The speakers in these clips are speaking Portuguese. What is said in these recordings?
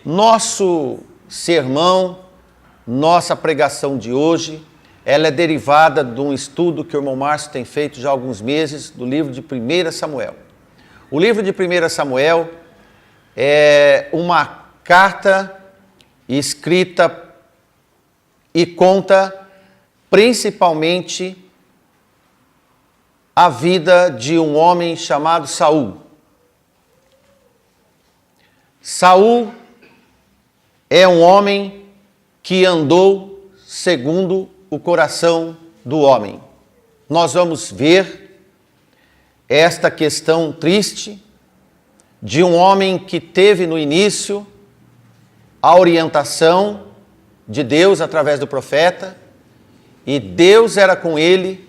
Nosso sermão, nossa pregação de hoje, ela é derivada de um estudo que o irmão Márcio tem feito já há alguns meses do livro de 1 Samuel. O livro de 1 Samuel é uma carta escrita e conta principalmente a vida de um homem chamado Saul. Saul é um homem que andou segundo o coração do homem. Nós vamos ver esta questão triste de um homem que teve no início a orientação de Deus através do profeta, e Deus era com ele,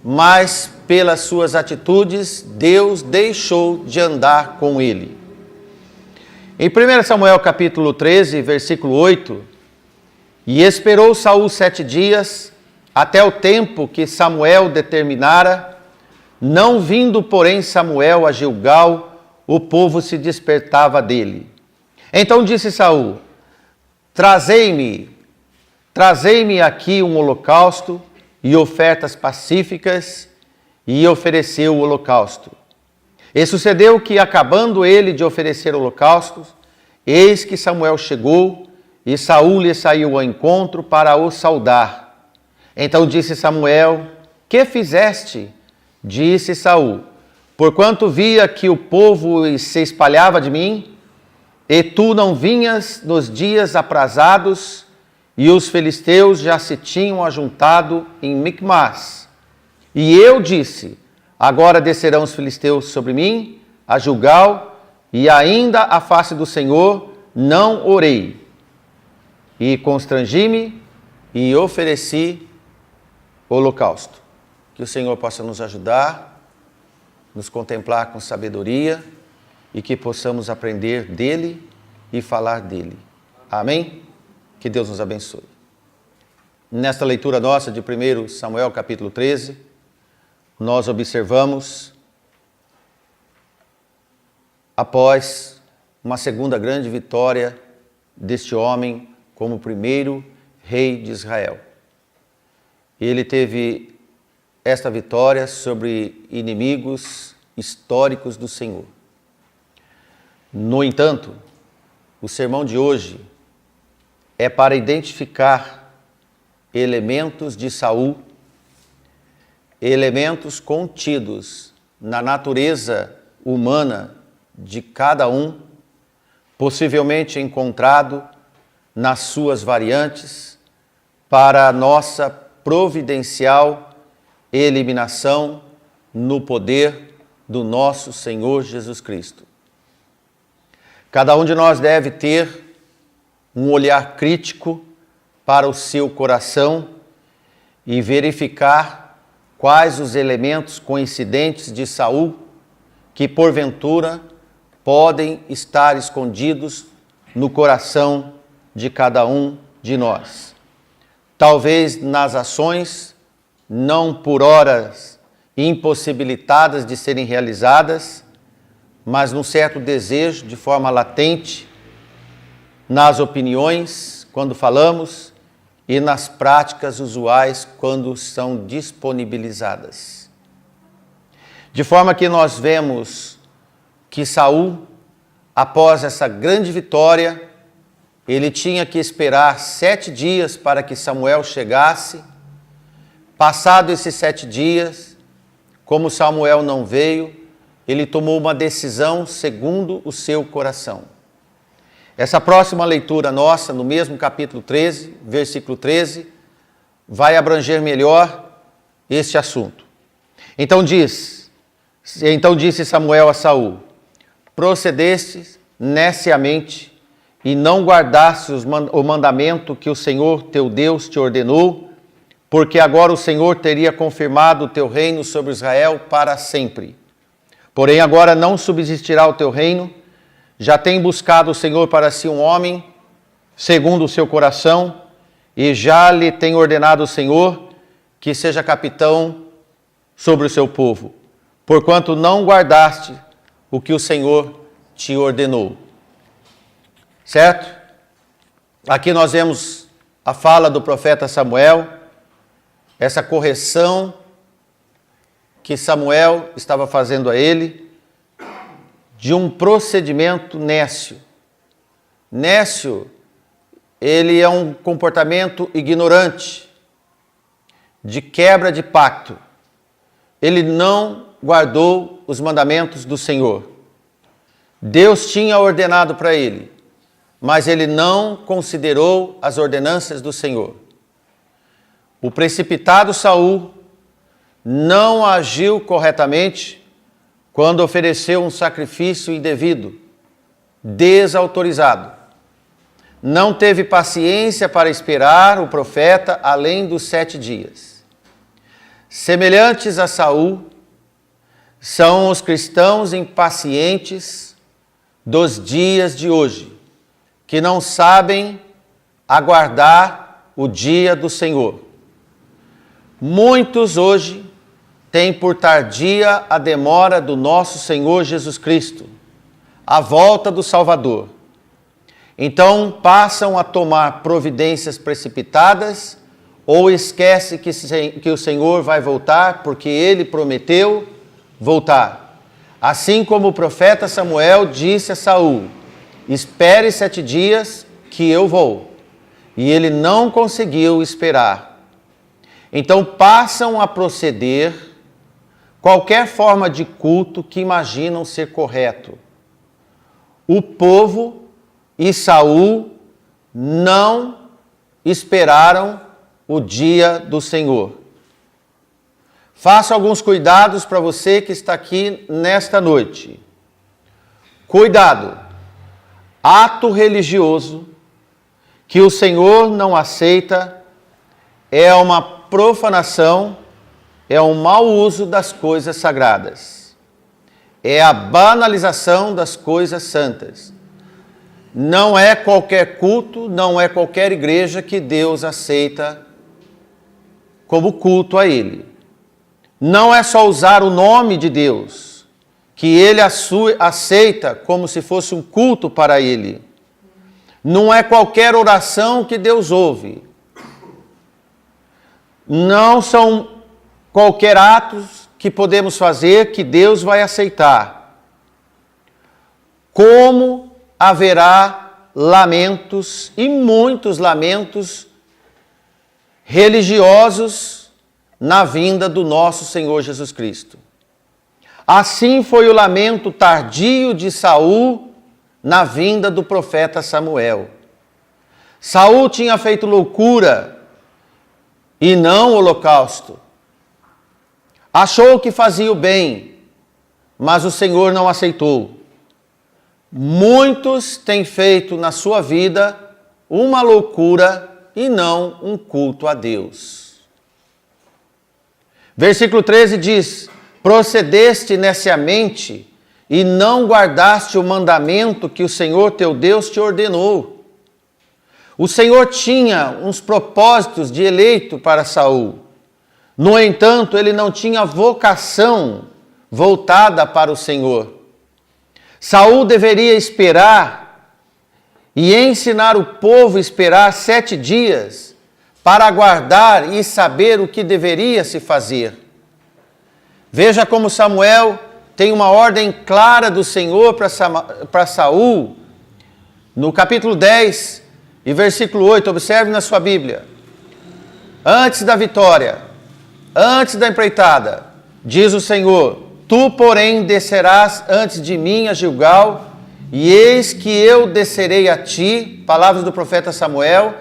mas pelas suas atitudes, Deus deixou de andar com ele. Em 1 Samuel capítulo 13, versículo 8, e esperou Saul 7 dias, até o tempo que Samuel determinara, não vindo, porém, Samuel a Gilgal, o povo se despertava dele. Então disse Saul: Trazei-me aqui um holocausto e ofertas pacíficas, e ofereceu o holocausto. E sucedeu que, acabando ele de oferecer holocaustos, eis que Samuel chegou, e Saul lhe saiu ao encontro para o saudar. Então disse Samuel: Que fizeste? Disse Saul: Porquanto via que o povo se espalhava de mim, e tu não vinhas nos dias aprazados, e os filisteus já se tinham ajuntado em Micmas. E eu disse: Agora descerão os filisteus sobre mim, a Gilgal, e ainda à face do Senhor não orei. E constrangi-me e ofereci holocausto. Que o Senhor possa nos ajudar, nos contemplar com sabedoria, e que possamos aprender dele e falar dele. Amém? Que Deus nos abençoe. Nesta leitura nossa de 1 Samuel capítulo 13, nós observamos, após uma segunda grande vitória deste homem como primeiro rei de Israel. Ele teve esta vitória sobre inimigos históricos do Senhor. No entanto, o sermão de hoje é para identificar elementos de Saul, elementos contidos na natureza humana de cada um, possivelmente encontrado nas suas variantes, para a nossa providencial eliminação no poder do nosso Senhor Jesus Cristo. Cada um de nós deve ter um olhar crítico para o seu coração e verificar quais os elementos coincidentes de Saul que, porventura, podem estar escondidos no coração de cada um de nós. Talvez nas ações, não por horas impossibilitadas de serem realizadas, mas num certo desejo de forma latente, nas opiniões, quando falamos, e nas práticas usuais, quando são disponibilizadas. De forma que nós vemos que Saul, após essa grande vitória, ele tinha que esperar 7 dias para que Samuel chegasse. Passado esses 7 dias, como Samuel não veio, ele tomou uma decisão segundo o seu coração. Essa próxima leitura nossa, no mesmo capítulo 13, versículo 13, vai abranger melhor este assunto. Então disse Samuel a Saul: Procedestes neciamente e não guardastes o mandamento que o Senhor teu Deus te ordenou, porque agora o Senhor teria confirmado o teu reino sobre Israel para sempre. Porém agora não subsistirá o teu reino. Já tem buscado o Senhor para si um homem, segundo o seu coração, e já lhe tem ordenado o Senhor que seja capitão sobre o seu povo, porquanto não guardaste o que o Senhor te ordenou. certo? Aqui nós vemos a fala do profeta Samuel, essa correção que Samuel estava fazendo a ele, de um procedimento nécio. Nécio, ele é um comportamento ignorante, de quebra de pacto. Ele não guardou os mandamentos do Senhor. Deus tinha ordenado para ele, mas ele não considerou as ordenanças do Senhor. O precipitado Saul não agiu corretamente quando ofereceu um sacrifício indevido, desautorizado. Não teve paciência para esperar o profeta além dos 7 dias. Semelhantes a Saul, são os cristãos impacientes dos dias de hoje, que não sabem aguardar o dia do Senhor. Muitos hoje têm por tardia a demora do nosso Senhor Jesus Cristo, a volta do Salvador. Então passam a tomar providências precipitadas ou esquece que o Senhor vai voltar porque Ele prometeu voltar. Assim como o profeta Samuel disse a Saul, espere 7 dias que eu vou. E ele não conseguiu esperar. Então passam a proceder qualquer forma de culto que imaginam ser correto. O povo e Saul não esperaram o dia do Senhor. Faça alguns cuidados para você que está aqui nesta noite. Cuidado! Ato religioso que o Senhor não aceita é uma profanação, é um mau uso das coisas sagradas. É a banalização das coisas santas. Não é qualquer culto, não é qualquer igreja que Deus aceita como culto a Ele. Não é só usar o nome de Deus, que Ele aceita como se fosse um culto para Ele. Não é qualquer oração que Deus ouve. Não são qualquer atos que podemos fazer que Deus vai aceitar. Como haverá lamentos, e muitos lamentos religiosos na vinda do nosso Senhor Jesus Cristo. Assim foi o lamento tardio de Saul na vinda do profeta Samuel. Saul tinha feito loucura e não holocausto. Achou que fazia o bem, mas o Senhor não aceitou. Muitos têm feito na sua vida uma loucura e não um culto a Deus. Versículo 13 diz: procedeste neciamente e não guardaste o mandamento que o Senhor teu Deus te ordenou. O Senhor tinha uns propósitos de eleito para Saul. No entanto, ele não tinha vocação voltada para o Senhor. Saul deveria esperar e ensinar o povo a esperar 7 dias para aguardar e saber o que deveria se fazer. Veja como Samuel tem uma ordem clara do Senhor para Saul, no capítulo 10 e versículo 8, observe na sua Bíblia. Antes da vitória, antes da empreitada, diz o Senhor: tu, porém, descerás antes de mim a Gilgal, e eis que eu descerei a ti, palavras do profeta Samuel,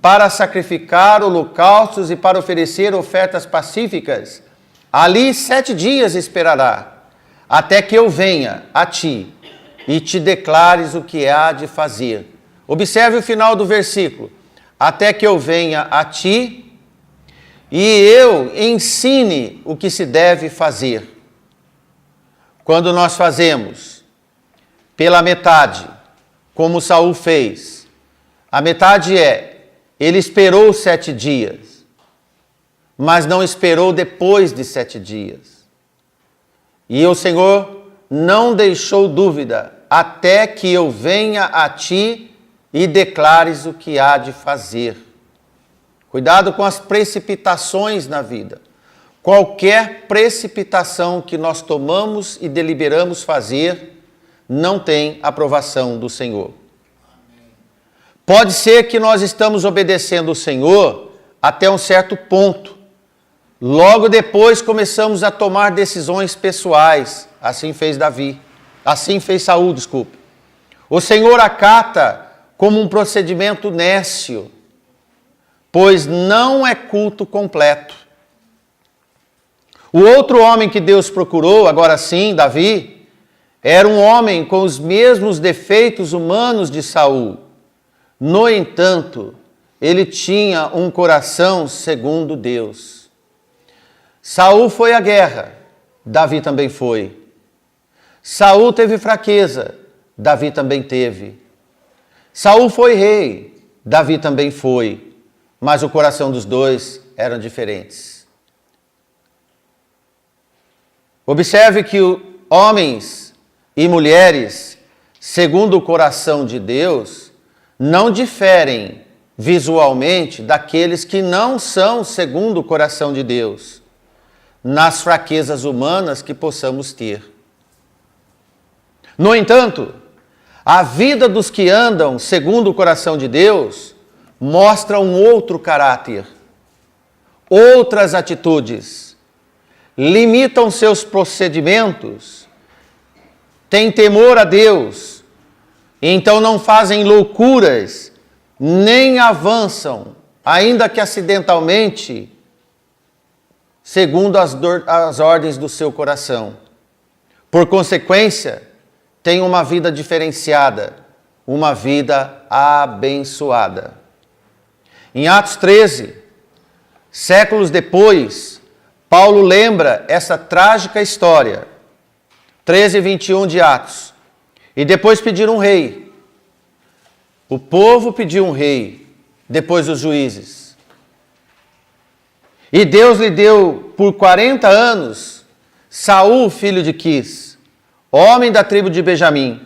para sacrificar holocaustos e para oferecer ofertas pacíficas. Ali 7 dias esperará, até que eu venha a ti e te declares o que há de fazer. Observe o final do versículo. Até que eu venha a ti e eu ensine o que se deve fazer. Quando nós fazemos pela metade, como Saul fez, a metade ele esperou 7 dias, mas não esperou depois de 7 dias. E o Senhor não deixou dúvida, até que eu venha a ti e declares o que há de fazer. Cuidado com as precipitações na vida. Qualquer precipitação que nós tomamos e deliberamos fazer não tem aprovação do Senhor. Pode ser que nós estamos obedecendo o Senhor até um certo ponto. Logo depois começamos a tomar decisões pessoais. Assim fez Saul, desculpe. O Senhor acata como um procedimento nécio, pois não é culto completo. O outro homem que Deus procurou, agora sim, Davi, era um homem com os mesmos defeitos humanos de Saul. No entanto, ele tinha um coração segundo Deus. Saul foi à guerra, Davi também foi. Saul teve fraqueza, Davi também teve. Saul foi rei, Davi também foi, mas o coração dos dois eram diferentes. Observe que homens e mulheres, segundo o coração de Deus, não diferem visualmente daqueles que não são segundo o coração de Deus, nas fraquezas humanas que possamos ter. No entanto, a vida dos que andam segundo o coração de Deus mostra um outro caráter, outras atitudes, limitam seus procedimentos, têm temor a Deus, então não fazem loucuras, nem avançam, ainda que acidentalmente, segundo as ordens do seu coração. Por consequência, tem uma vida diferenciada, uma vida abençoada. Em Atos 13, séculos depois, Paulo lembra essa trágica história. 13:21 de Atos. E depois pediram um rei. O povo pediu um rei, depois os juízes. E Deus lhe deu por 40 anos Saul, filho de Quis, homem da tribo de Benjamim.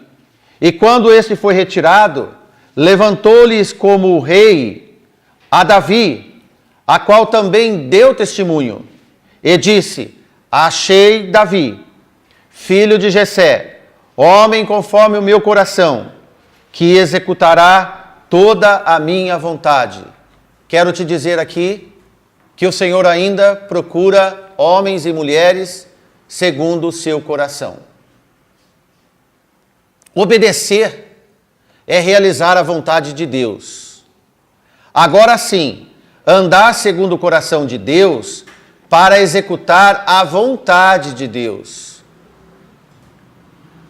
E quando este foi retirado, levantou-lhes como rei a Davi, a qual também deu testemunho, e disse: achei Davi, filho de Jessé, homem conforme o meu coração, que executará toda a minha vontade. Quero te dizer aqui que o Senhor ainda procura homens e mulheres segundo o seu coração. Obedecer é realizar a vontade de Deus. Agora sim, andar segundo o coração de Deus para executar a vontade de Deus.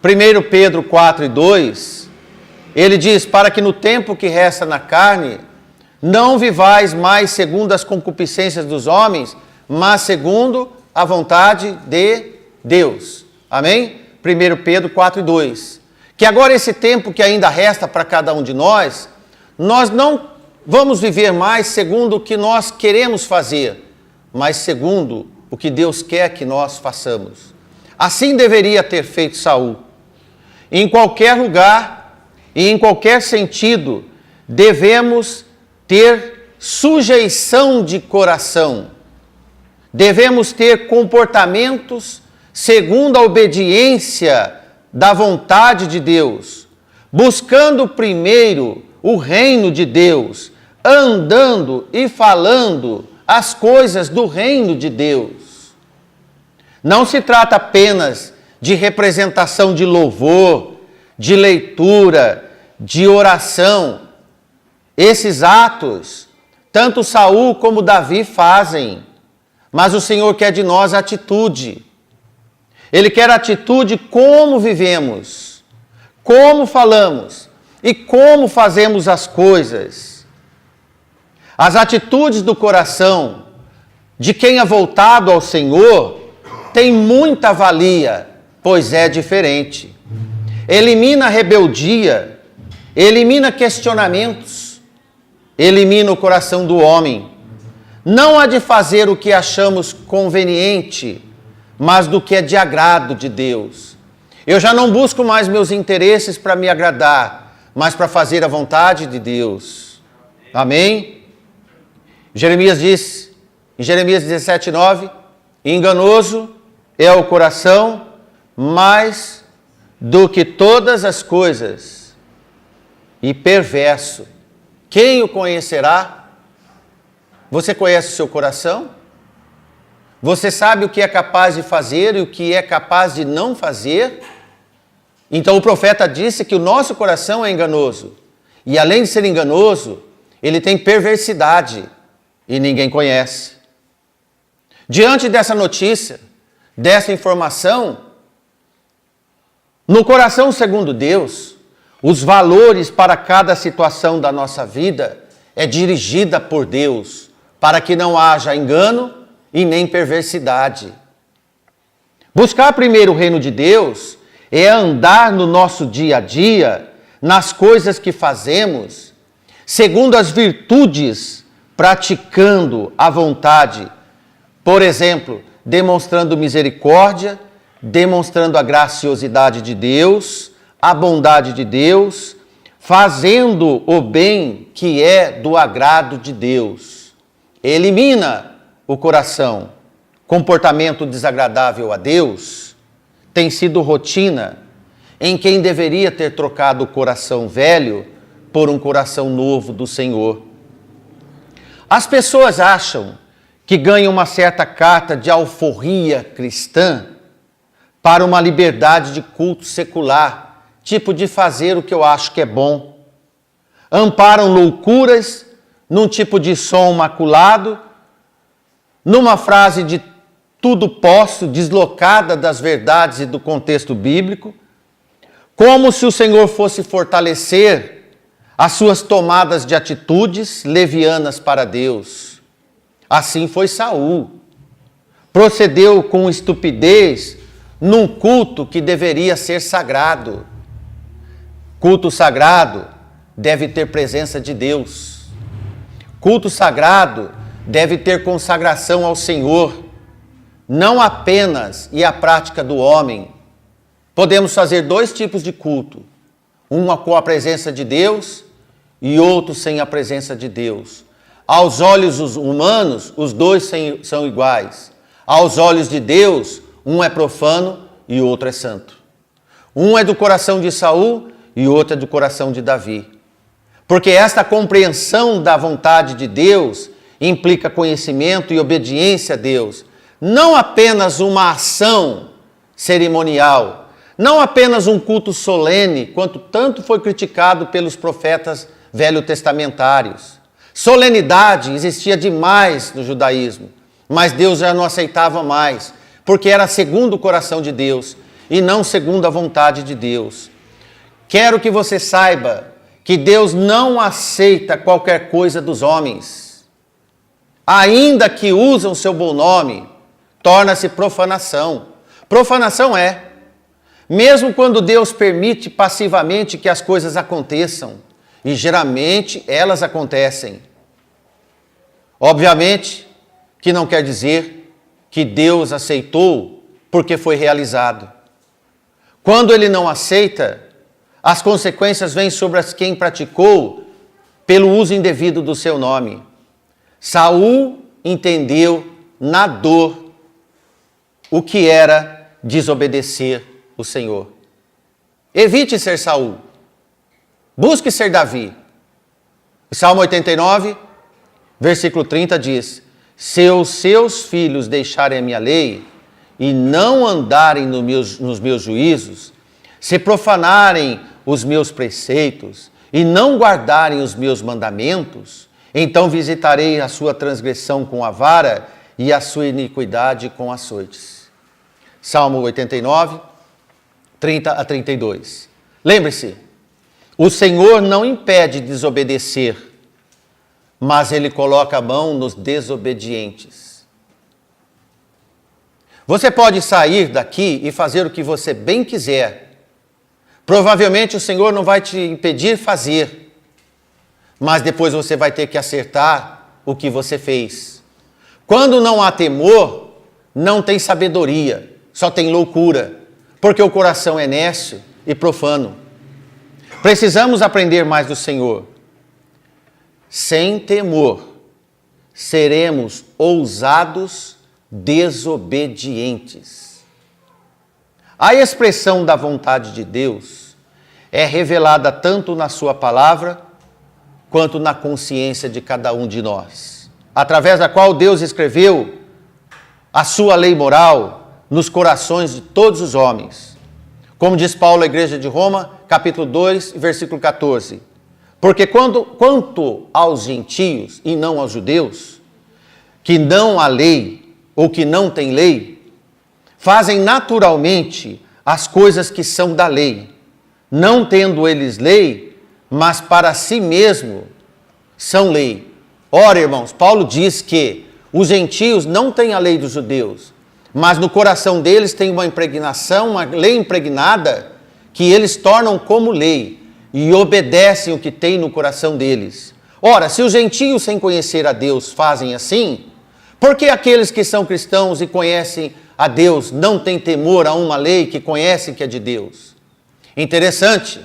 1 Pedro 4:2, ele diz: para que no tempo que resta na carne, não vivais mais segundo as concupiscências dos homens, mas segundo a vontade de Deus. Amém? 1 Pedro 4:2. Que agora esse tempo que ainda resta para cada um de nós não vamos viver mais segundo o que nós queremos fazer, mas segundo o que Deus quer que nós façamos. Assim deveria ter feito Saul. Em qualquer lugar e em qualquer sentido, devemos ter sujeição de coração. Devemos ter comportamentos segundo a obediência da vontade de Deus, buscando primeiro o reino de Deus, andando e falando as coisas do reino de Deus. Não se trata apenas de representação de louvor, de leitura, de oração. Esses atos, tanto Saul como Davi fazem, mas o Senhor quer de nós atitude. Ele quer atitude como vivemos, como falamos e como fazemos as coisas. As atitudes do coração de quem é voltado ao Senhor têm muita valia, pois é diferente. Elimina a rebeldia, elimina questionamentos, elimina o coração do homem. Não há de fazer o que achamos conveniente, mas do que é de agrado de Deus. Eu já não busco mais meus interesses para me agradar, mas para fazer a vontade de Deus. Amém? Jeremias diz, em Jeremias 17:9, enganoso é o coração mais do que todas as coisas, e perverso. Quem o conhecerá? Você conhece o seu coração? Você sabe o que é capaz de fazer e o que é capaz de não fazer? Então o profeta disse que o nosso coração é enganoso. E além de ser enganoso, ele tem perversidade e ninguém conhece. Diante dessa notícia, dessa informação, no coração segundo Deus, os valores para cada situação da nossa vida é dirigida por Deus, para que não haja engano e nem perversidade. Buscar primeiro o reino de Deus é andar no nosso dia a dia, nas coisas que fazemos, segundo as virtudes, praticando a vontade. Por exemplo, demonstrando misericórdia, demonstrando a graciosidade de Deus, a bondade de Deus, fazendo o bem que é do agrado de Deus. Elimina o coração. Comportamento desagradável a Deus tem sido rotina em quem deveria ter trocado o coração velho por um coração novo do Senhor. As pessoas acham que ganham uma certa carta de alforria cristã para uma liberdade de culto secular, tipo de fazer o que eu acho que é bom. Amparam loucuras num tipo de som maculado, numa frase de tudo posso, deslocada das verdades e do contexto bíblico, como se o Senhor fosse fortalecer as suas tomadas de atitudes levianas para Deus. Assim foi Saul. Procedeu com estupidez num culto que deveria ser sagrado. Culto sagrado deve ter presença de Deus. Culto sagrado deve ter consagração ao Senhor, não apenas e a prática do homem. Podemos fazer dois tipos de culto, uma com a presença de Deus e outro sem a presença de Deus. Aos olhos humanos, os dois são iguais. Aos olhos de Deus, um é profano e o outro é santo. Um é do coração de Saul e outro é do coração de Davi. Porque esta compreensão da vontade de Deus implica conhecimento e obediência a Deus. Não apenas uma ação cerimonial, não apenas um culto solene, quanto tanto foi criticado pelos profetas velho-testamentários. Solenidade existia demais no judaísmo, mas Deus já não aceitava mais, porque era segundo o coração de Deus e não segundo a vontade de Deus. Quero que você saiba que Deus não aceita qualquer coisa dos homens. Ainda que usam seu bom nome, torna-se profanação. Profanação é, mesmo quando Deus permite passivamente que as coisas aconteçam, e geralmente elas acontecem. Obviamente que não quer dizer que Deus aceitou porque foi realizado. Quando Ele não aceita, as consequências vêm sobre quem praticou pelo uso indevido do seu nome. Saul entendeu na dor o que era desobedecer o Senhor. Evite ser Saul. Busque ser Davi. O Salmo 89, versículo 30 diz: se os seus filhos deixarem a minha lei e não andarem nos meus juízos, se profanarem os meus preceitos e não guardarem os meus mandamentos, então visitarei a sua transgressão com a vara e a sua iniquidade com açoites. Salmo 89, 30 a 32. Lembre-se, o Senhor não impede desobedecer, mas Ele coloca a mão nos desobedientes. Você pode sair daqui e fazer o que você bem quiser. Provavelmente o Senhor não vai te impedir de fazer, mas depois você vai ter que acertar o que você fez. Quando não há temor, não tem sabedoria, só tem loucura, porque o coração é nécio e profano. Precisamos aprender mais do Senhor. Sem temor, seremos ousados, desobedientes. A expressão da vontade de Deus é revelada tanto na sua palavra, quanto na consciência de cada um de nós, através da qual Deus escreveu a sua lei moral nos corações de todos os homens. Como diz Paulo à igreja de Roma, capítulo 2, versículo 14. Porque quanto aos gentios e não aos judeus, que não há lei ou que não têm lei, fazem naturalmente as coisas que são da lei, não tendo eles lei, mas para si mesmo são lei. Ora, irmãos, Paulo diz que os gentios não têm a lei dos judeus, mas no coração deles tem uma impregnação, uma lei impregnada, que eles tornam como lei e obedecem o que tem no coração deles. Ora, se os gentios sem conhecer a Deus fazem assim, por que aqueles que são cristãos e conhecem a Deus não têm temor a uma lei que conhecem que é de Deus? Interessante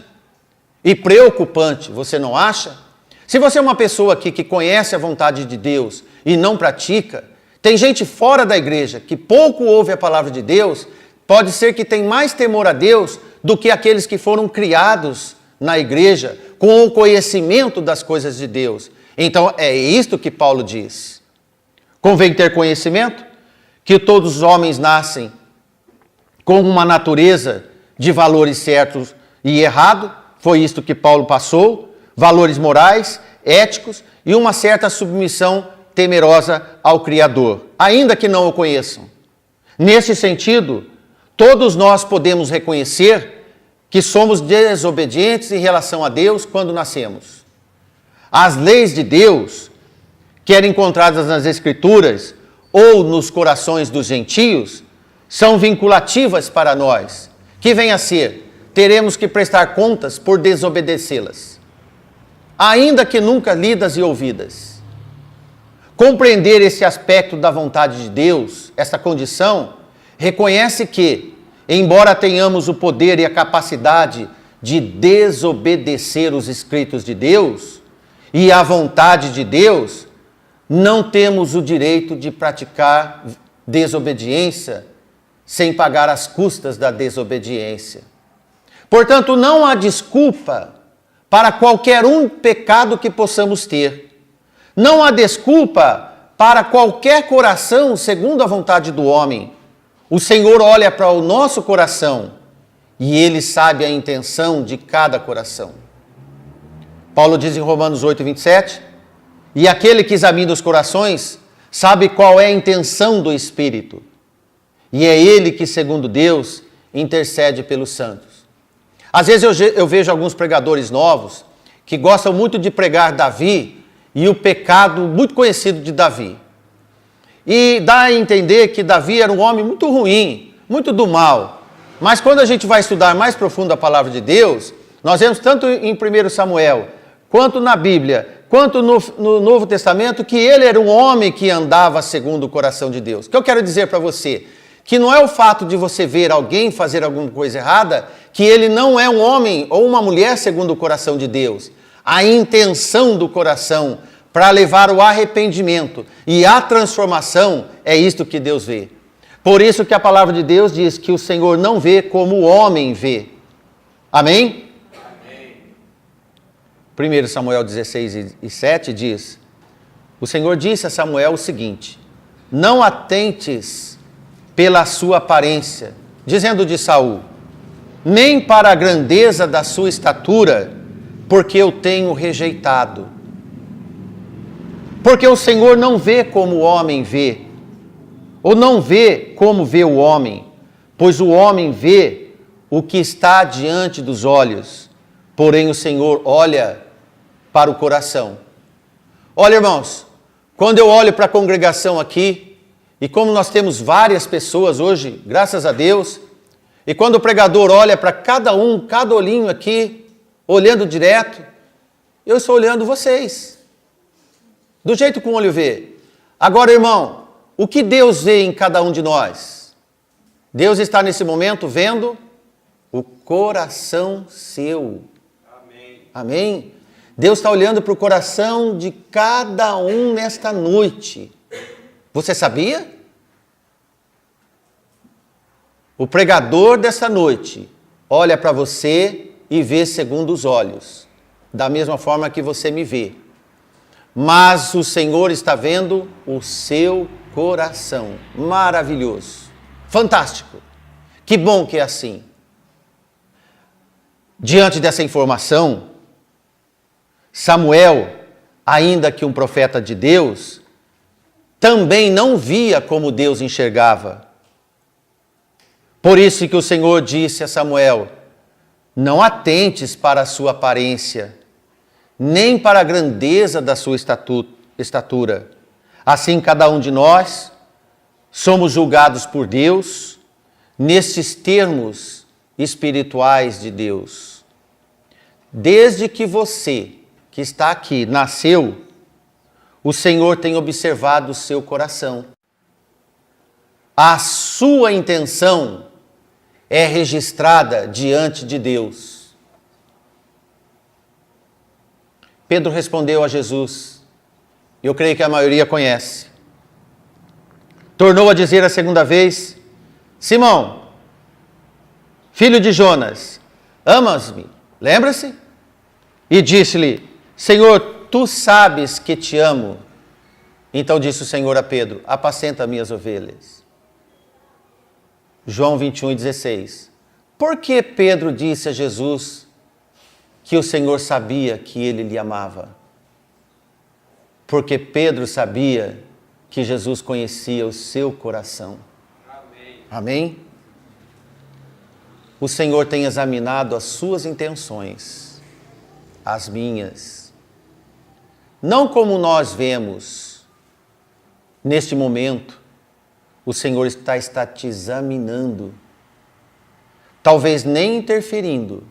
e preocupante, você não acha? Se você é uma pessoa aqui que conhece a vontade de Deus e não pratica, tem gente fora da igreja que pouco ouve a palavra de Deus, pode ser que tem mais temor a Deus do que aqueles que foram criados na igreja com o conhecimento das coisas de Deus. Então é isto que Paulo diz. Convém ter conhecimento que todos os homens nascem com uma natureza de valores certos e errados. Foi isto que Paulo passou, valores morais, éticos e uma certa submissão temerosa ao Criador, ainda que não o conheçam. Nesse sentido, todos nós podemos reconhecer que somos desobedientes em relação a Deus quando nascemos. As leis de Deus, quer encontradas nas Escrituras ou nos corações dos gentios, são vinculativas para nós, que vem a ser, teremos que prestar contas por desobedecê-las, ainda que nunca lidas e ouvidas. Compreender esse aspecto da vontade de Deus, essa condição, reconhece que, embora tenhamos o poder e a capacidade de desobedecer os escritos de Deus e a vontade de Deus, não temos o direito de praticar desobediência sem pagar as custas da desobediência. Portanto, não há desculpa para qualquer pecado que possamos ter. Não há desculpa para qualquer coração segundo a vontade do homem. O Senhor olha para o nosso coração e Ele sabe a intenção de cada coração. Paulo diz em Romanos 8, 27, e aquele que examina os corações sabe qual é a intenção do Espírito. E é Ele que, segundo Deus, intercede pelos santos. Às vezes eu vejo alguns pregadores novos que gostam muito de pregar Davi e o pecado muito conhecido de Davi. E dá a entender que Davi era um homem muito ruim, muito do mal. Mas quando a gente vai estudar mais profundo a palavra de Deus, nós vemos tanto em 1 Samuel, quanto na Bíblia, quanto no Novo Testamento, que ele era um homem que andava segundo o coração de Deus. O que eu quero dizer para você? Que não é o fato de você ver alguém fazer alguma coisa errada, que ele não é um homem ou uma mulher segundo o coração de Deus. A intenção do coração para levar o arrependimento e a transformação é isto que Deus vê. Por isso que a palavra de Deus diz que o Senhor não vê como o homem vê. Amém? Amém. 1 Samuel 16 e 7 diz, o Senhor disse a Samuel o seguinte, não atentes pela sua aparência, dizendo de Saul, nem para a grandeza da sua estatura, porque eu tenho rejeitado. Porque o Senhor não vê como o homem vê, ou não vê como vê o homem, pois o homem vê o que está diante dos olhos, porém o Senhor olha para o coração. Olha, irmãos, quando eu olho para a congregação aqui, e como nós temos várias pessoas hoje, graças a Deus, e quando o pregador olha para cada olhinho aqui, olhando direto, eu estou olhando vocês, do jeito que o olho vê. Agora, irmão, o que Deus vê em cada um de nós? Deus está nesse momento vendo o coração seu. Amém? Deus está olhando para o coração de cada um nesta noite. Você sabia? O pregador dessa noite olha para você e vê segundo os olhos, da mesma forma que você me vê. Mas o Senhor está vendo o seu coração. Maravilhoso. Fantástico. Que bom que é assim. Diante dessa informação, Samuel, ainda que um profeta de Deus, também não via como Deus enxergava. Por isso que o Senhor disse a Samuel: não atentes para a sua aparência, nem para a grandeza da sua estatura. Assim, cada um de nós somos julgados por Deus nestes termos espirituais de Deus. Desde que você, que está aqui, nasceu, o Senhor tem observado o seu coração. A sua intenção é registrada diante de Deus. Pedro respondeu a Jesus, eu creio que a maioria conhece. Tornou a dizer a segunda vez: Simão, filho de Jonas, amas-me? Lembra-se? E disse-lhe: Senhor, tu sabes que te amo. Então disse o Senhor a Pedro: apacenta minhas ovelhas. João 21:16. Por que Pedro disse a Jesus que o Senhor sabia que ele lhe amava? Porque Pedro sabia que Jesus conhecia o seu coração. Amém? Amém? O Senhor tem examinado as suas intenções, as minhas. Não como nós vemos neste momento, o Senhor está te examinando, talvez nem interferindo,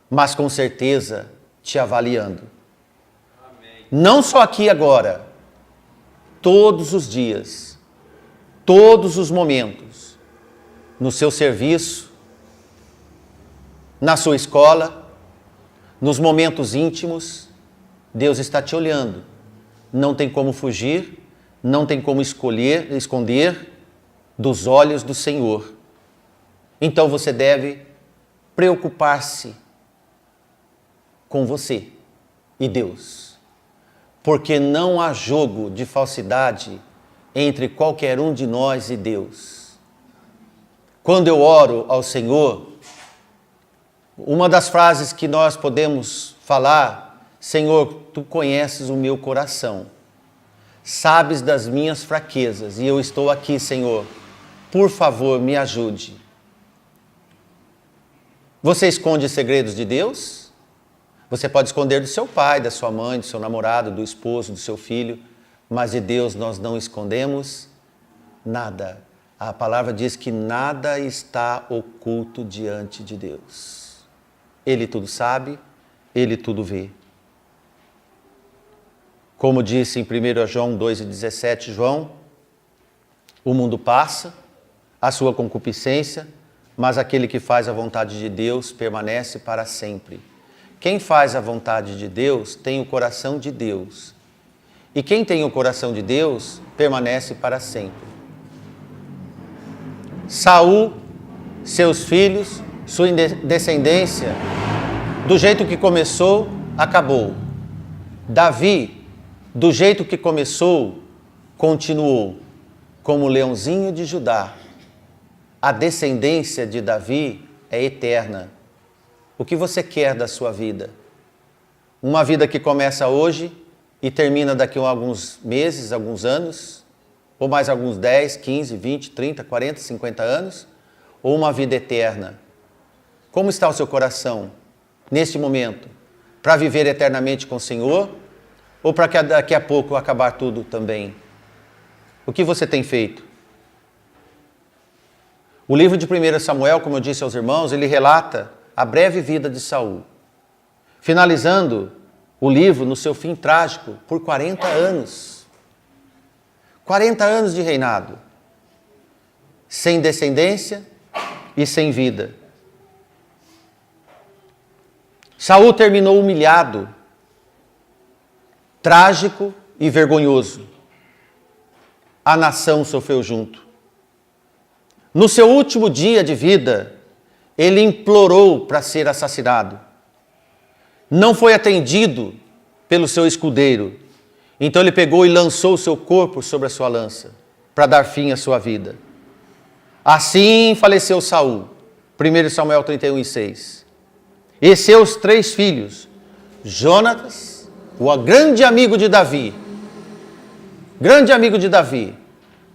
mas com certeza te avaliando. Amém. Não só aqui agora, todos os dias, todos os momentos, no seu serviço, na sua escola, nos momentos íntimos, Deus está te olhando. Não tem como fugir, não tem como esconder dos olhos do Senhor. Então você deve preocupar-se com você e Deus, porque não há jogo de falsidade entre qualquer um de nós e Deus. Quando eu oro ao Senhor, uma das frases que nós podemos falar: Senhor, tu conheces o meu coração, sabes das minhas fraquezas e eu estou aqui, Senhor, por favor, me ajude. Você esconde segredos de Deus? Você pode esconder do seu pai, da sua mãe, do seu namorado, do esposo, do seu filho, mas de Deus nós não escondemos nada. A palavra diz que nada está oculto diante de Deus. Ele tudo sabe, Ele tudo vê. Como disse em 1 João 2,17, João, o mundo passa, a sua concupiscência, mas aquele que faz a vontade de Deus permanece para sempre. Quem faz a vontade de Deus tem o coração de Deus. E quem tem o coração de Deus permanece para sempre. Saul, seus filhos, sua descendência, do jeito que começou, acabou. Davi, do jeito que começou, continuou, como o leãozinho de Judá. A descendência de Davi é eterna. O que você quer da sua vida? Uma vida que começa hoje e termina daqui a alguns meses, alguns anos, ou mais alguns 10, 15, 20, 30, 40, 50 anos, ou uma vida eterna? Como está o seu coração neste momento? Para viver eternamente com o Senhor? Ou para que daqui a pouco acabar tudo também? O que você tem feito? O livro de 1 Samuel, como eu disse aos irmãos, ele relata a breve vida de Saul, finalizando o livro no seu fim trágico por 40 anos. 40 anos de reinado, sem descendência e sem vida. Saul terminou humilhado, trágico e vergonhoso. A nação sofreu junto. No seu último dia de vida, ele implorou para ser assassinado. Não foi atendido pelo seu escudeiro. Então ele pegou e lançou o seu corpo sobre a sua lança, para dar fim à sua vida. Assim faleceu Saul. 1 Samuel 31:6. E seus 3 filhos, Jonatas, o grande amigo de Davi,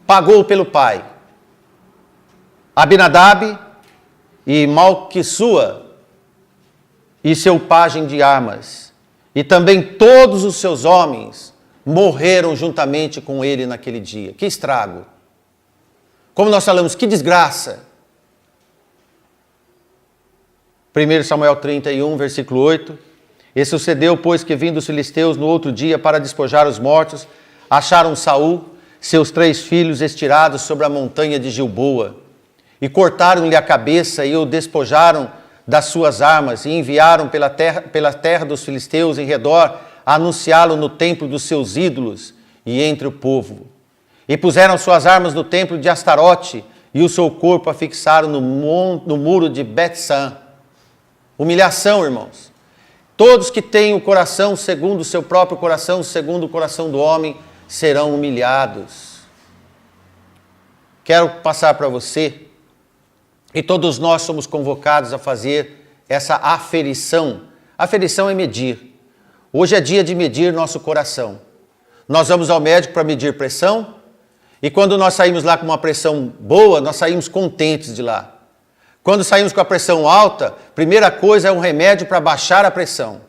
pagou pelo pai. Abinadab e Malquissua e seu pajem de armas, e também todos os seus homens morreram juntamente com ele naquele dia. Que estrago! Como nós falamos, que desgraça! 1 Samuel 31, versículo 8. E sucedeu, pois, que vindo os filisteus no outro dia para despojar os mortos, acharam Saul, seus 3 filhos estirados sobre a montanha de Gilboa, e cortaram-lhe a cabeça e o despojaram das suas armas, e enviaram pela terra dos filisteus em redor, a anunciá-lo no templo dos seus ídolos e entre o povo. E puseram suas armas no templo de Astarote, e o seu corpo afixaram no muro de Bet-san. Humilhação, irmãos. Todos que têm o coração segundo o seu próprio coração, segundo o coração do homem, serão humilhados. Quero passar para você, e todos nós somos convocados a fazer essa aferição. Aferição é medir. Hoje é dia de medir nosso coração. Nós vamos ao médico para medir pressão, e quando nós saímos lá com uma pressão boa, nós saímos contentes de lá. Quando saímos com a pressão alta, primeira coisa é um remédio para baixar a pressão.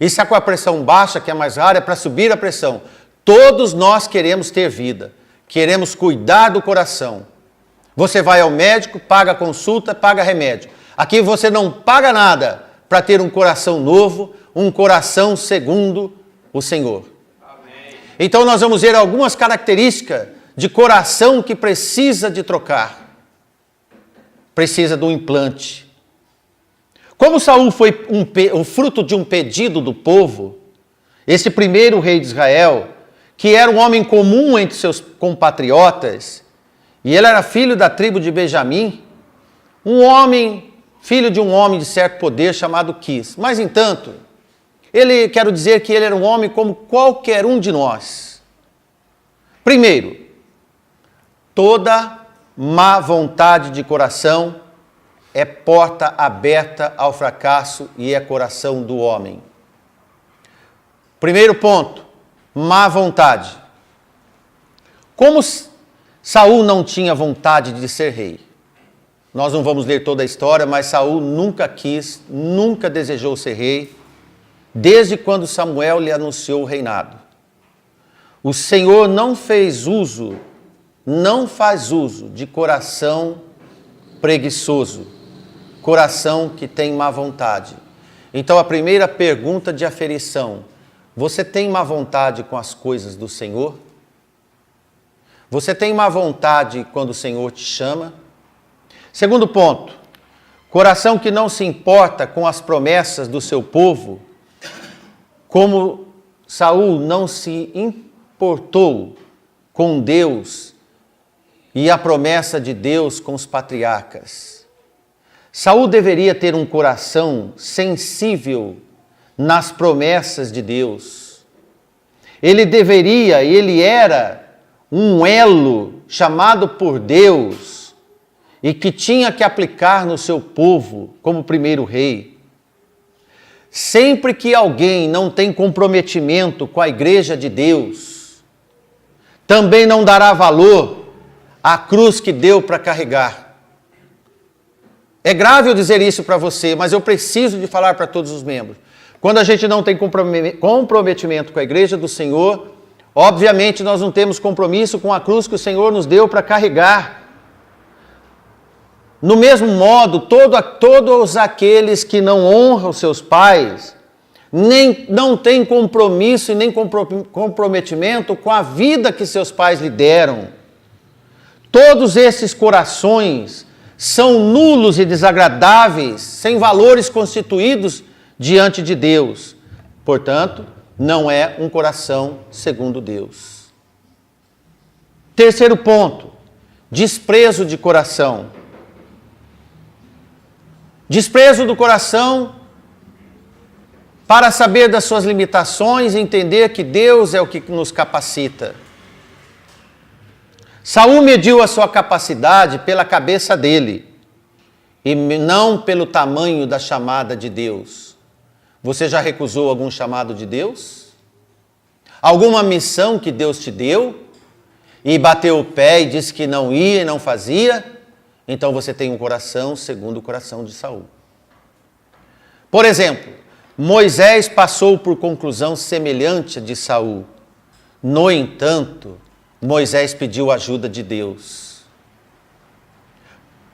E se é com a pressão baixa, que é mais rara, é para subir a pressão. Todos nós queremos ter vida, queremos cuidar do coração. Você vai ao médico, paga a consulta, paga remédio. Aqui você não paga nada para ter um coração novo, um coração segundo o Senhor. Amém. Então nós vamos ver algumas características de coração que precisa de trocar. Precisa de um implante. Como Saul foi o fruto de um pedido do povo, esse primeiro rei de Israel, que era um homem comum entre seus compatriotas, e ele era filho da tribo de Benjamim, filho de um homem de certo poder chamado Quis. Mas, entanto, quero dizer que ele era um homem como qualquer um de nós. Primeiro, toda má vontade de coração é porta aberta ao fracasso e é coração do homem. Primeiro ponto, má vontade. Como Saul não tinha vontade de ser rei. Nós não vamos ler toda a história, mas Saul nunca quis, nunca desejou ser rei, desde quando Samuel lhe anunciou o reinado. O Senhor não faz uso de coração preguiçoso, coração que tem má vontade. Então a primeira pergunta de aferição: você tem má vontade com as coisas do Senhor? Você tem má vontade quando o Senhor te chama? Segundo ponto, coração que não se importa com as promessas do seu povo, como Saul não se importou com Deus e a promessa de Deus com os patriarcas. Saul deveria ter um coração sensível nas promessas de Deus. Ele era um elo chamado por Deus e que tinha que aplicar no seu povo como primeiro rei. Sempre que alguém não tem comprometimento com a igreja de Deus, também não dará valor à cruz que deu para carregar. É grave eu dizer isso para você, mas eu preciso de falar para todos os membros. Quando a gente não tem comprometimento com a igreja do Senhor, obviamente nós não temos compromisso com a cruz que o Senhor nos deu para carregar. No mesmo modo, todos aqueles que não honram seus pais, não têm compromisso e nem comprometimento com a vida que seus pais lhe deram. Todos esses corações são nulos e desagradáveis, sem valores constituídos diante de Deus. Portanto, não é um coração segundo Deus. Terceiro ponto, desprezo de coração. Desprezo do coração para saber das suas limitações e entender que Deus é o que nos capacita. Saul mediu a sua capacidade pela cabeça dele e não pelo tamanho da chamada de Deus. Você já recusou algum chamado de Deus? Alguma missão que Deus te deu e bateu o pé e disse que não ia e não fazia? Então você tem um coração segundo o coração de Saul. Por exemplo, Moisés passou por conclusão semelhante à de Saul. No entanto, Moisés pediu ajuda de Deus.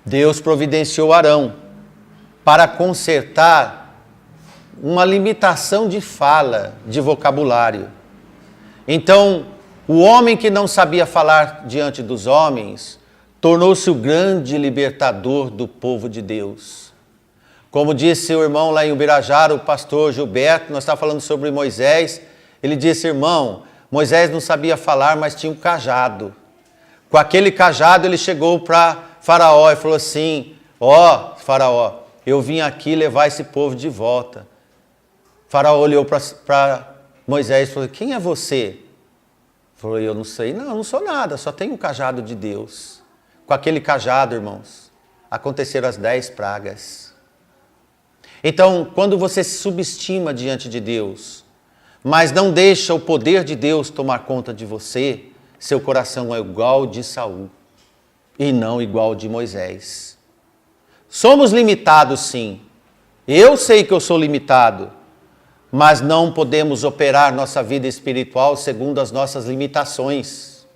Deus providenciou Arão para consertar uma limitação de fala, de vocabulário. Então, o homem que não sabia falar diante dos homens tornou-se o grande libertador do povo de Deus. Como disse o irmão lá em Ubirajara, o pastor Gilberto, nós estávamos falando sobre Moisés, ele disse, irmão, Moisés não sabia falar, mas tinha um cajado. Com aquele cajado ele chegou para Faraó e falou assim, Faraó, eu vim aqui levar esse povo de volta. Faraó olhou para Moisés e falou, quem é você? Falou, eu não sei, não sou nada, só tenho o cajado de Deus. Com aquele cajado, irmãos, aconteceram as 10 pragas. Então, quando você se subestima diante de Deus, mas não deixa o poder de Deus tomar conta de você, seu coração é igual de Saul e não igual de Moisés. Somos limitados, sim. Eu sei que eu sou limitado, mas não podemos operar nossa vida espiritual segundo as nossas limitações,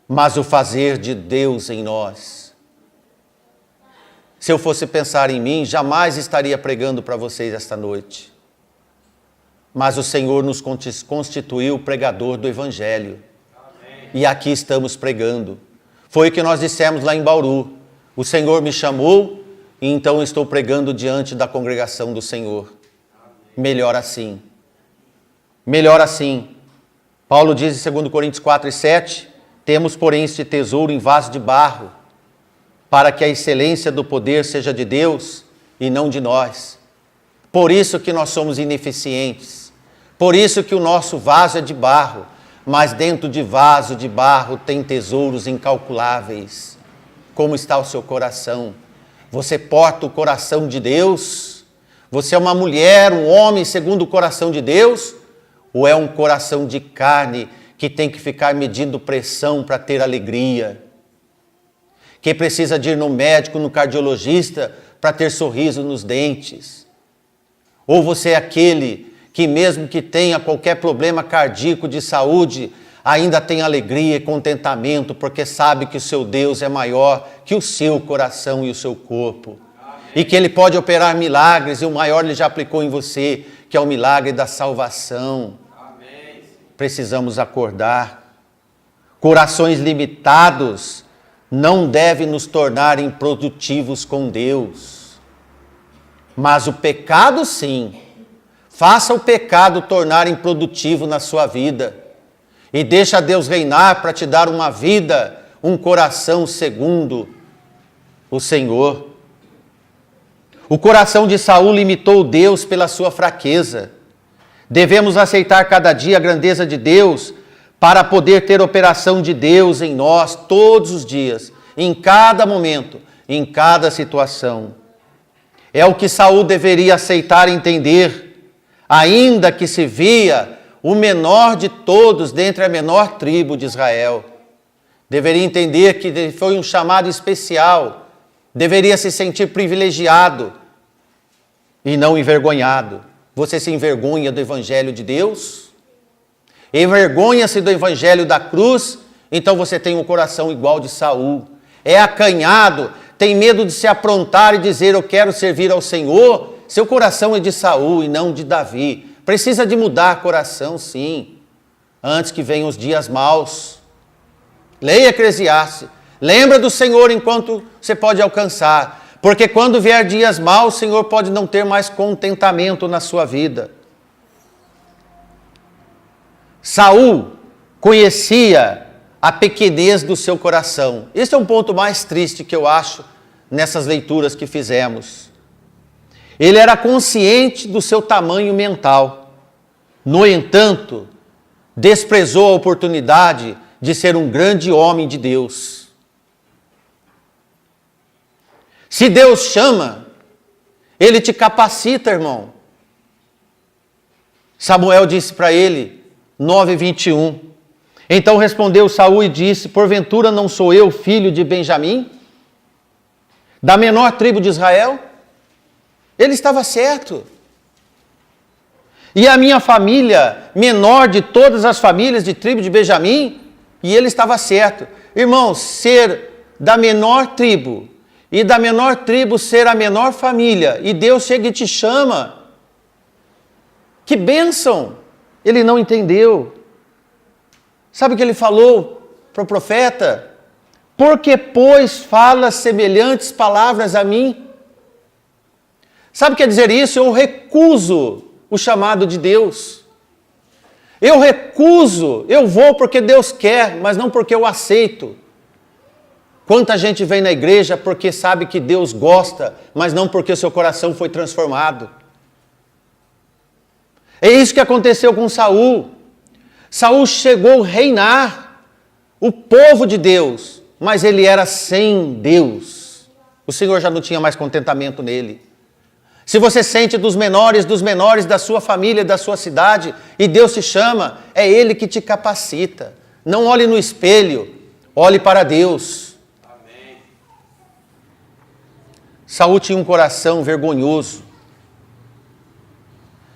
mas o fazer de Deus em nós. Se eu fosse pensar em mim, jamais estaria pregando para vocês esta noite. Mas o Senhor nos constituiu o pregador do Evangelho. Amém. E aqui estamos pregando. Foi o que nós dissemos lá em Bauru. O Senhor me chamou e então estou pregando diante da congregação do Senhor. Amém. Melhor assim. Melhor assim. Paulo diz em 2 Coríntios 4:7, temos, porém, este tesouro em vaso de barro, para que a excelência do poder seja de Deus e não de nós. Por isso que nós somos ineficientes. Por isso que o nosso vaso é de barro, mas dentro de vaso de barro tem tesouros incalculáveis. Como está o seu coração? Você porta o coração de Deus? Você é uma mulher, um homem segundo o coração de Deus? Ou é um coração de carne que tem que ficar medindo pressão para ter alegria? Que precisa de ir no médico, no cardiologista, para ter sorriso nos dentes? Ou você é aquele que mesmo que tenha qualquer problema cardíaco de saúde, ainda tem alegria e contentamento, porque sabe que o seu Deus é maior que o seu coração e o seu corpo. Amém. E que Ele pode operar milagres, e o maior Ele já aplicou em você, que é o milagre da salvação. Amém. Precisamos acordar. Corações limitados não devem nos tornar improdutivos com Deus. Mas o pecado, sim. Faça o pecado tornar improdutivo na sua vida. E deixa Deus reinar para te dar uma vida, um coração segundo o Senhor. O coração de Saul limitou Deus pela sua fraqueza. Devemos aceitar cada dia a grandeza de Deus para poder ter operação de Deus em nós todos os dias, em cada momento, em cada situação. É o que Saul deveria aceitar e entender, ainda que se via o menor de todos dentre a menor tribo de Israel. Deveria entender que foi um chamado especial, deveria se sentir privilegiado e não envergonhado. Você se envergonha do Evangelho de Deus? Envergonha-se do Evangelho da cruz? Então você tem um coração igual de Saul. É acanhado, tem medo de se aprontar e dizer eu quero servir ao Senhor. Seu coração é de Saul e não de Davi. Precisa de mudar coração, sim, antes que venham os dias maus. Leia Eclesiastes. Lembra do Senhor enquanto você pode alcançar, Porque quando vier dias maus, o Senhor pode não ter mais contentamento na sua vida. Saul conhecia a pequenez do seu coração. Esse é um ponto mais triste que eu acho nessas leituras que fizemos. Ele era consciente do seu tamanho mental. No entanto, desprezou a oportunidade de ser um grande homem de Deus. Se Deus chama, Ele te capacita, irmão. Samuel disse para ele, 9:21. Então respondeu Saul e disse: porventura não sou eu filho de Benjamim, da menor tribo de Israel? Ele estava certo. E a minha família, menor de todas as famílias de tribo de Benjamim, e ele estava certo. Irmão, ser da menor tribo, e da menor tribo ser a menor família, e Deus chega e te chama. Que bênção! Ele não entendeu. Sabe o que ele falou para o profeta? Porque, pois, fala semelhantes palavras a mim? Sabe o que quer dizer isso? Eu recuso o chamado de Deus. Eu recuso, eu vou porque Deus quer, mas não porque eu aceito. Quanta gente vem na igreja porque sabe que Deus gosta, mas não porque o seu coração foi transformado. É isso que aconteceu com Saul. Saul chegou a reinar o povo de Deus, mas ele era sem Deus. O Senhor já não tinha mais contentamento nele. Se você sente dos menores da sua família, da sua cidade, e Deus te chama, é Ele que te capacita. Não olhe no espelho, olhe para Deus. Amém. Saul tinha um coração vergonhoso.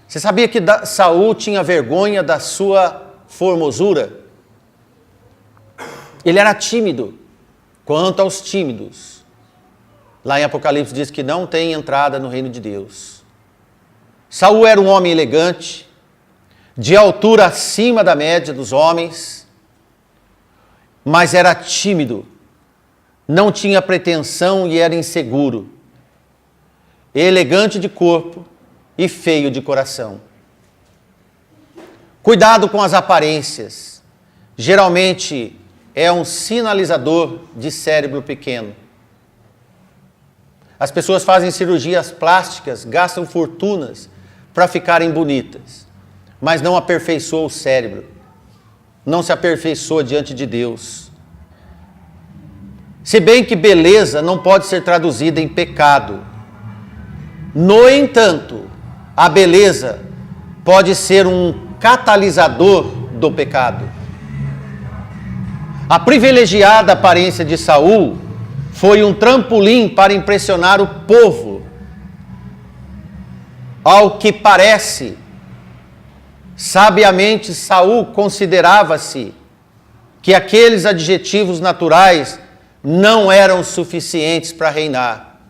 Você sabia que Saul tinha vergonha da sua formosura? Ele era tímido. Quanto aos tímidos, lá em Apocalipse diz que não tem entrada no reino de Deus. Saul era um homem elegante, de altura acima da média dos homens, mas era tímido, não tinha pretensão e era inseguro, elegante de corpo e feio de coração. Cuidado com as aparências. Geralmente é um sinalizador de cérebro pequeno. As pessoas fazem cirurgias plásticas, gastam fortunas para ficarem bonitas, mas não aperfeiçoam o cérebro, não se aperfeiçoa diante de Deus. Se bem que beleza não pode ser traduzida em pecado. No entanto, a beleza pode ser um catalisador do pecado. A privilegiada aparência de Saul foi um trampolim para impressionar o povo. Ao que parece, sabiamente Saul considerava-se que aqueles adjetivos naturais não eram suficientes para reinar,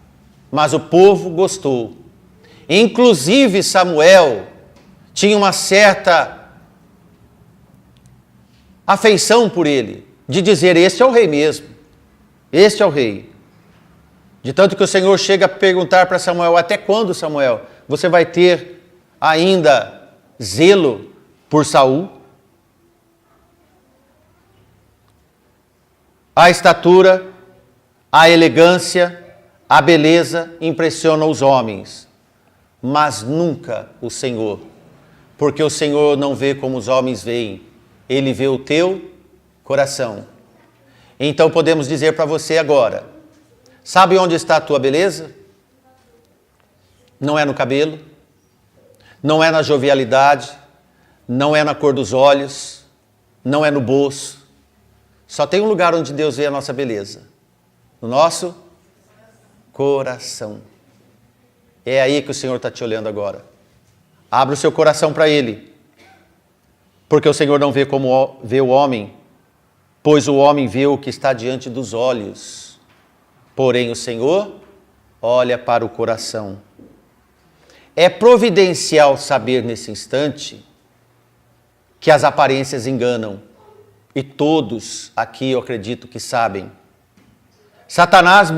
mas o povo gostou. Inclusive Samuel tinha uma certa afeição por ele, de dizer: este é o rei mesmo. Este é o rei. De tanto que o Senhor chega a perguntar para Samuel: até quando, Samuel, você vai ter ainda zelo por Saul? A estatura, a elegância, a beleza impressionam os homens, mas nunca o Senhor, porque o Senhor não vê como os homens veem, Ele vê o teu coração. Então podemos dizer para você agora: sabe onde está a tua beleza? Não é no cabelo, não é na jovialidade, não é na cor dos olhos, não é no bolso. Só tem um lugar onde Deus vê a nossa beleza: no nosso coração. É aí que o Senhor está te olhando agora. Abra o seu coração para Ele, porque o Senhor não vê como vê o homem, pois o homem vê o que está diante dos olhos, porém o Senhor olha para o coração. É providencial saber nesse instante que as aparências enganam, e todos aqui eu acredito que sabem. Satanás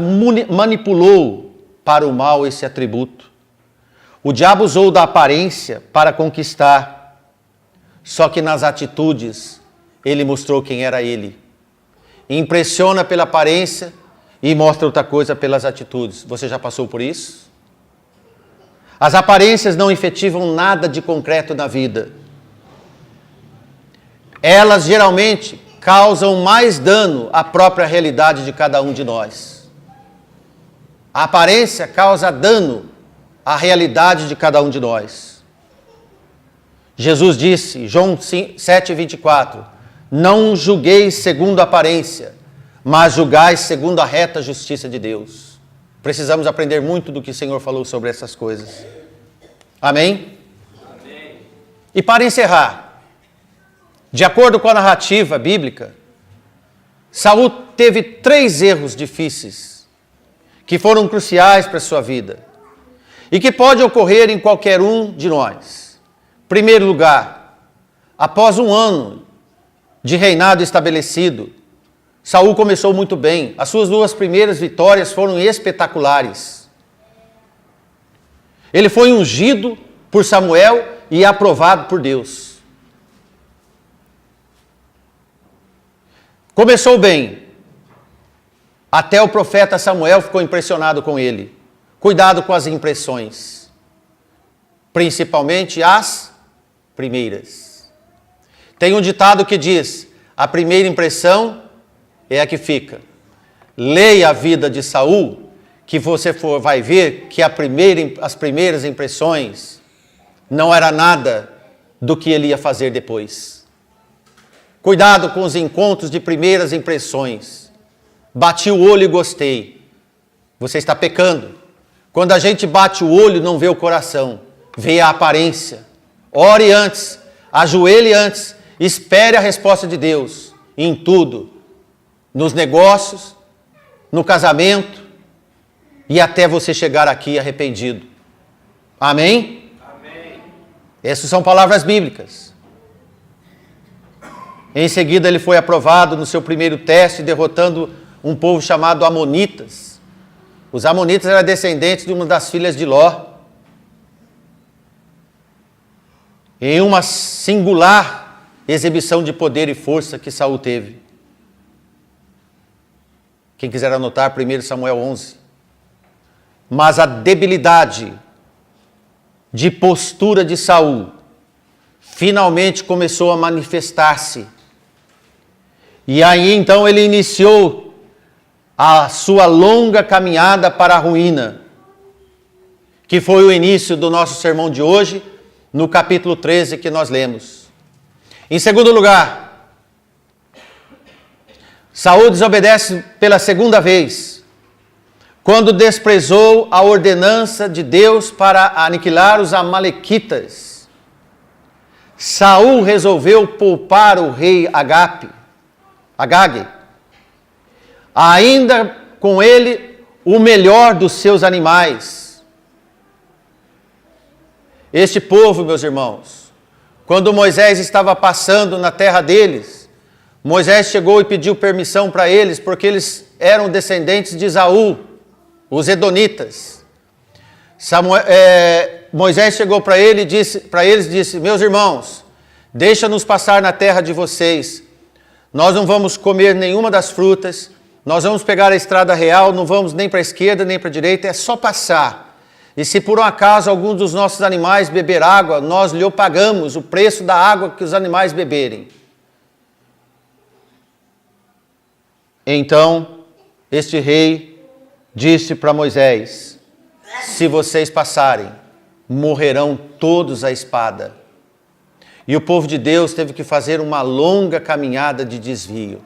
manipulou para o mal esse atributo. O diabo usou da aparência para conquistar, só que nas atitudes ele mostrou quem era ele. Impressiona pela aparência e mostra outra coisa pelas atitudes. Você já passou por isso? As aparências não efetivam nada de concreto na vida. Elas geralmente causam mais dano à própria realidade de cada um de nós. A aparência causa dano à realidade de cada um de nós. Jesus disse, João 7,24, não julgueis segundo a aparência, mas julgais segundo a reta justiça de Deus. Precisamos aprender muito do que o Senhor falou sobre essas coisas. Amém? Amém. E para encerrar, de acordo com a narrativa bíblica, Saul teve 3 erros difíceis que foram cruciais para a sua vida e que pode ocorrer em qualquer um de nós. Em primeiro lugar, após 1 ano de reinado estabelecido, Saul começou muito bem. As suas 2 primeiras vitórias foram espetaculares. Ele foi ungido por Samuel e aprovado por Deus. Começou bem. Até o profeta Samuel ficou impressionado com ele. Cuidado com as impressões. Principalmente as primeiras. Tem um ditado que diz, a primeira impressão é a que fica. Leia a vida de Saul, que você vai ver que as primeiras impressões não era nada do que ele ia fazer depois. Cuidado com os encontros de primeiras impressões. Bati o olho e gostei. Você está pecando. Quando a gente bate o olho, não vê o coração, vê a aparência. Ore antes, ajoelhe antes, espere a resposta de Deus em tudo. Nos negócios, no casamento e até você chegar aqui arrependido. Amém? Amém. Essas são palavras bíblicas. Em seguida ele foi aprovado no seu primeiro teste, derrotando um povo chamado Amonitas. Os Amonitas eram descendentes de uma das filhas de Ló. Em uma singular exibição de poder e força que Saul teve. Quem quiser anotar, 1 Samuel 11. Mas a debilidade de postura de Saul finalmente começou a manifestar-se. E aí então ele iniciou a sua longa caminhada para a ruína, que foi o início do nosso sermão de hoje, no capítulo 13 que nós lemos. Em segundo lugar, Saul desobedece pela segunda vez, quando desprezou a ordenança de Deus para aniquilar os amalequitas. Saul resolveu poupar o rei Agag, ainda com ele o melhor dos seus animais. Este povo, meus irmãos, quando Moisés estava passando na terra deles, Moisés chegou e pediu permissão para eles, porque eles eram descendentes de Esaú, os edonitas. Moisés chegou para eles e disse, meus irmãos, deixa-nos passar na terra de vocês. Nós não vamos comer nenhuma das frutas, nós vamos pegar a estrada real, não vamos nem para a esquerda nem para a direita, é só passar. E se por um acaso algum dos nossos animais beber água, nós lhe pagamos o preço da água que os animais beberem. Então, este rei disse para Moisés, se vocês passarem, morrerão todos à espada. E o povo de Deus teve que fazer uma longa caminhada de desvio.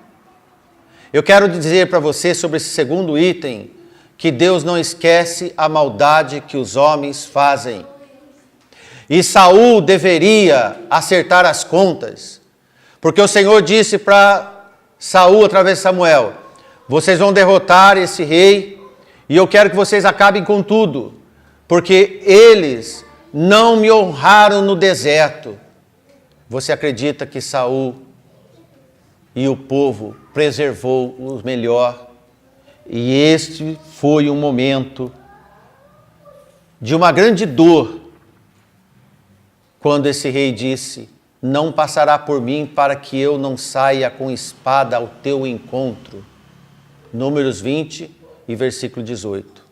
Eu quero dizer para você sobre esse segundo item, que Deus não esquece a maldade que os homens fazem. E Saul deveria acertar as contas, porque o Senhor disse para Saul através de Samuel, vocês vão derrotar esse rei, e eu quero que vocês acabem com tudo, porque eles não me honraram no deserto. Você acredita que Saul e o povo preservou o melhor? E este foi o momento de uma grande dor, quando esse rei disse: não passará por mim para que eu não saia com espada ao teu encontro. Números 20 e versículo 18.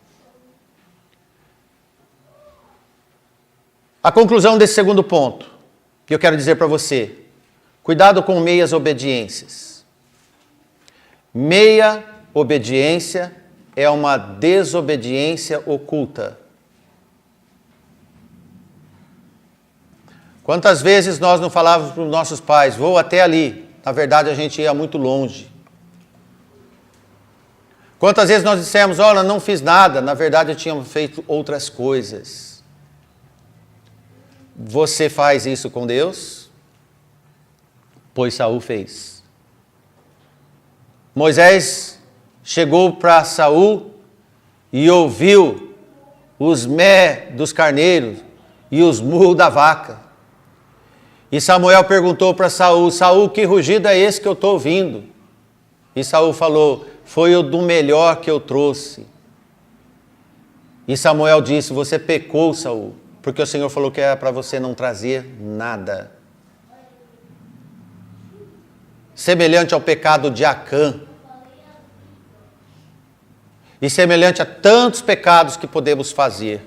A conclusão desse segundo ponto, que eu quero dizer para você: cuidado com meias obediências. Meia obediência é uma desobediência oculta. Quantas vezes nós não falávamos para os nossos pais: vou até ali. Na verdade, a gente ia muito longe. Quantas vezes nós dissemos: olha, não fiz nada. Na verdade, eu tinha feito outras coisas. Você faz isso com Deus? Pois Saul fez. Moisés chegou para Saul e ouviu os mé dos carneiros e os murros da vaca. E Samuel perguntou para Saul: Saul, que rugido é esse que eu estou ouvindo? E Saul falou: foi o do melhor que eu trouxe. E Samuel disse: você pecou, Saul, porque o Senhor falou que era para você não trazer nada. Semelhante ao pecado de Acã. E semelhante a tantos pecados que podemos fazer.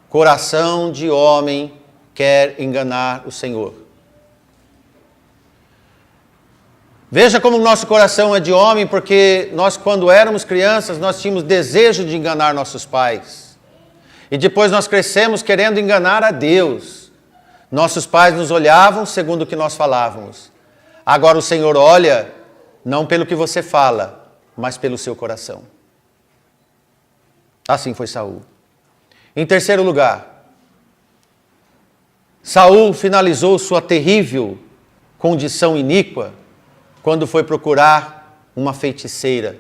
Coração de homem quer enganar o Senhor. Veja como o nosso coração é de homem, porque nós, quando éramos crianças, nós tínhamos desejo de enganar nossos pais. E depois nós crescemos querendo enganar a Deus. Nossos pais nos olhavam segundo o que nós falávamos. Agora o Senhor olha, não pelo que você fala, mas pelo seu coração. Assim foi Saul. Em terceiro lugar, Saul finalizou sua terrível condição iníqua quando foi procurar uma feiticeira.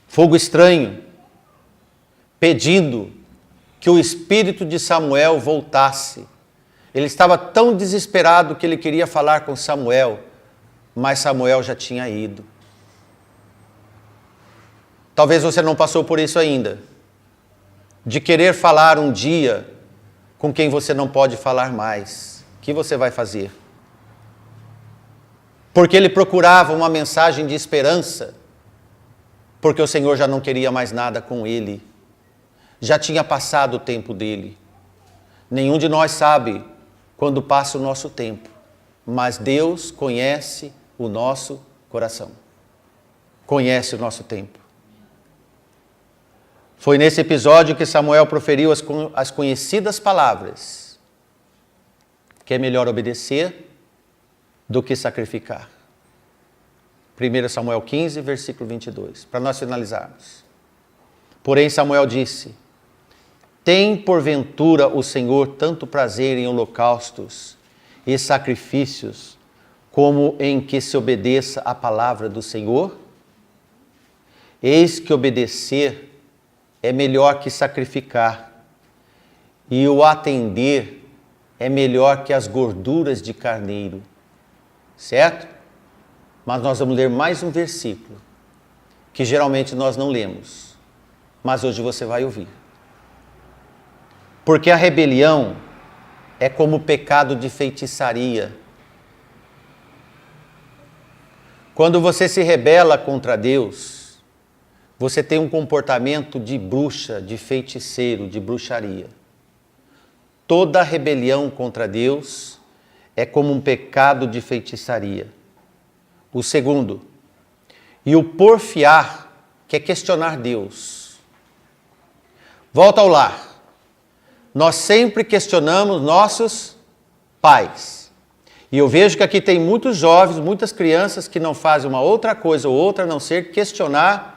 Fogo estranho, pedindo que o espírito de Samuel voltasse. Ele estava tão desesperado que ele queria falar com Samuel, mas Samuel já tinha ido. Talvez você não passou por isso ainda, de querer falar um dia com quem você não pode falar mais. O que você vai fazer? Porque ele procurava uma mensagem de esperança, porque o Senhor já não queria mais nada com ele. Já tinha passado o tempo dele. Nenhum de nós sabe quando passa o nosso tempo, mas Deus conhece o nosso coração. Conhece o nosso tempo. Foi nesse episódio que Samuel proferiu as conhecidas palavras, que é melhor obedecer do que sacrificar. 1 Samuel 15, versículo 22, para nós finalizarmos. Porém Samuel disse: tem porventura o Senhor tanto prazer em holocaustos e sacrifícios, como em que se obedeça a palavra do Senhor? Eis que obedecer é melhor que sacrificar, e o atender é melhor que as gorduras de carneiro. Certo? Mas nós vamos ler mais um versículo, que geralmente nós não lemos, mas hoje você vai ouvir. Porque a rebelião é como o pecado de feitiçaria. Quando você se rebela contra Deus, você tem um comportamento de bruxa, de feiticeiro, de bruxaria. Toda rebelião contra Deus é como um pecado de feitiçaria. O segundo, e o porfiar, que é questionar Deus. Volta ao lar. Nós sempre questionamos nossos pais. E eu vejo que aqui tem muitos jovens, muitas crianças que não fazem uma outra coisa ou outra a não ser questionar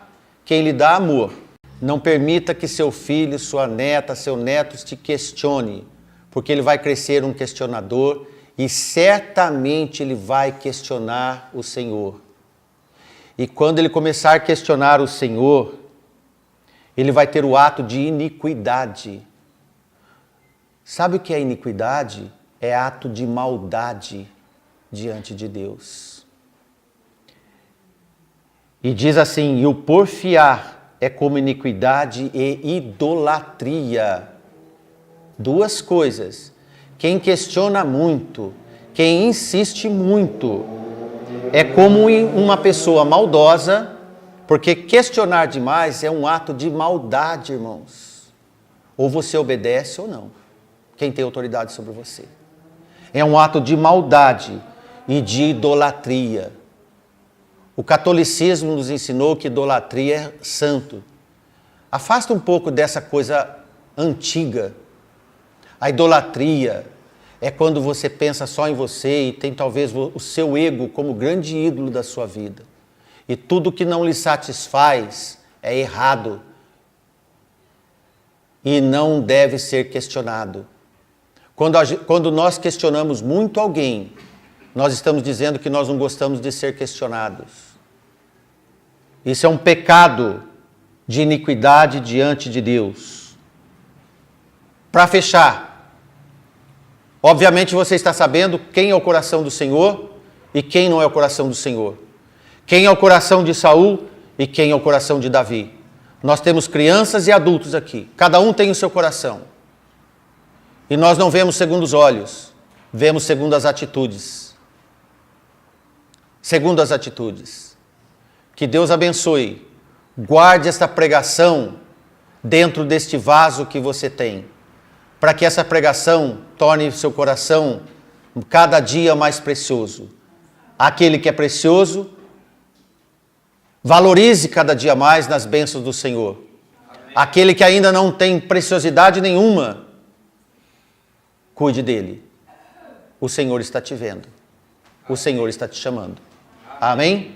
quem lhe dá amor. Não permita que seu filho, sua neta, seu neto te questione, porque ele vai crescer um questionador e certamente ele vai questionar o Senhor. E quando ele começar a questionar o Senhor, ele vai ter o ato de iniquidade. Sabe o que é iniquidade? É ato de maldade diante de Deus. E diz assim: e o porfiar é como iniquidade e idolatria. Duas coisas. Quem questiona muito, quem insiste muito, é como uma pessoa maldosa, porque questionar demais é um ato de maldade, irmãos. Ou você obedece ou não. Quem tem autoridade sobre você. É um ato de maldade e de idolatria. O catolicismo nos ensinou que idolatria é santo. Afasta um pouco dessa coisa antiga. A idolatria é quando você pensa só em você e tem talvez o seu ego como grande ídolo da sua vida. E tudo que não lhe satisfaz é errado e não deve ser questionado. Quando nós questionamos muito alguém, nós estamos dizendo que nós não gostamos de ser questionados. Isso é um pecado de iniquidade diante de Deus. Para fechar, obviamente você está sabendo quem é o coração do Senhor e quem não é o coração do Senhor. Quem é o coração de Saul e quem é o coração de Davi. Nós temos crianças e adultos aqui. Cada um tem o seu coração. E nós não vemos segundo os olhos, vemos segundo as atitudes. Segundo as atitudes. Que Deus abençoe. Guarde esta pregação dentro deste vaso que você tem. Para que essa pregação torne seu coração cada dia mais precioso. Aquele que é precioso, valorize cada dia mais nas bênçãos do Senhor. Amém. Aquele que ainda não tem preciosidade nenhuma, cuide dele. O Senhor está te vendo. O Senhor está te chamando. Amém?